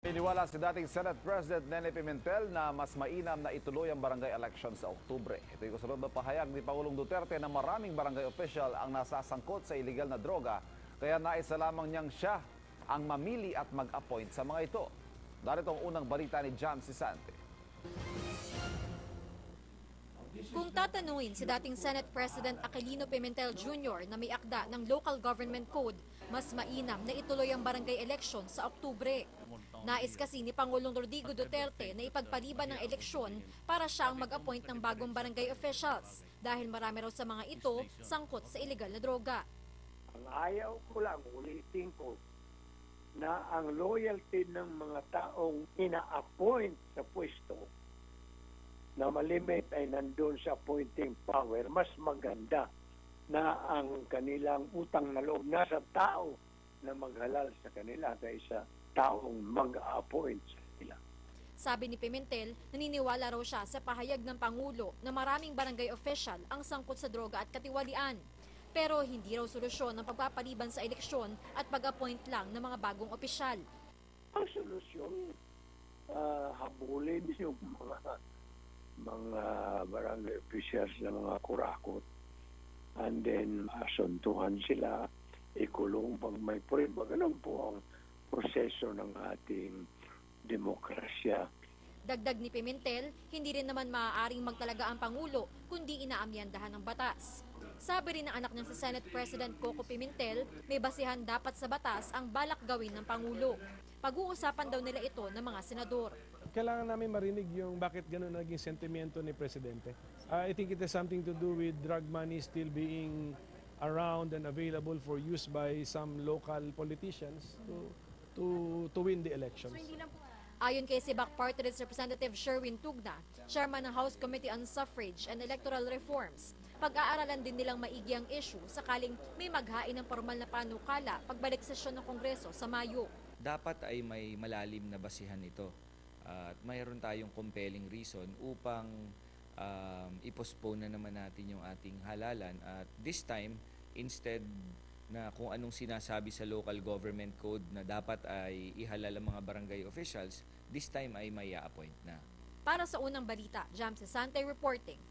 Iniwala si dating Senate President Nene Pimentel na mas mainam na ituloy ang barangay election sa Oktubre. Ito'y kasunod na pahayag ni Pangulong Duterte na maraming barangay official ang nasasangkot sa iligal na droga, kaya naisa lamang niyang siya ang mamili at mag-appoint sa mga ito. Narito ang unang balita ni Jam Sisante. Kung tatanungin si dating Senate President Aquilino Pimentel Jr. na may akda ng Local Government Code, mas mainam na ituloy ang barangay election sa Oktubre. Nais kasi ni Pangulong Rodrigo Duterte na ipagpaliban ng eleksyon para siya ang mag-appoint ng bagong barangay officials dahil marami raw sa mga ito sangkot sa illegal na droga. Ang ayaw ko lang, ulitin ko, na ang loyalty ng mga taong ina-appoint sa pwesto na malimit ay nandun sa appointing power, mas maganda na ang kanilang utang na loob nasa tao na maghalal sa kanila kaysa taong mag-appoint sa kanila. Sabi ni Pimentel, naniniwala raw siya sa pahayag ng Pangulo na maraming barangay official ang sangkot sa droga at katiwalian. Pero hindi raw solusyon ang pagpapaliban sa eleksyon at pag-appoint lang ng mga bagong opisyal. Ang solusyon, habulin yung mga barangay officials na mga kurakot, and then asuntuhan sila, ikulong pag may prueba. Ganun po ang proseso ng ating demokrasya. Dagdag ni Pimentel, hindi rin naman maaaring magtalaga ang Pangulo kundi inaamyandahan ng batas. Sabi rin ng anak niya sa Senate President Coco Pimentel, may basihan dapat sa batas ang balak gawin ng Pangulo. Pag-uusapan daw nila ito ng mga senador. Kailangan namin marinig yung bakit gano'n naging sentimento ni Presidente. I think it has something to do with drug money still being around and available for use by some local politicians to win the elections. Ayon kay Sibak Party List Representative Sherwin Tugna, Chairman ng House Committee on Suffrage and Electoral Reforms, pag-aaralan din nilang maigi ang issue sakaling may maghain ng formal na panukala pagbalik sesyon ng Kongreso sa Mayo. Dapat ay may malalim na basihan ito at mayroon tayong compelling reason upang i-postpone na naman natin yung ating halalan at this time instead na kung anong sinasabi sa local government code na dapat ay ihalal ang mga barangay officials, this time ay may appoint na. Para sa unang balita, Jam Sisante reporting.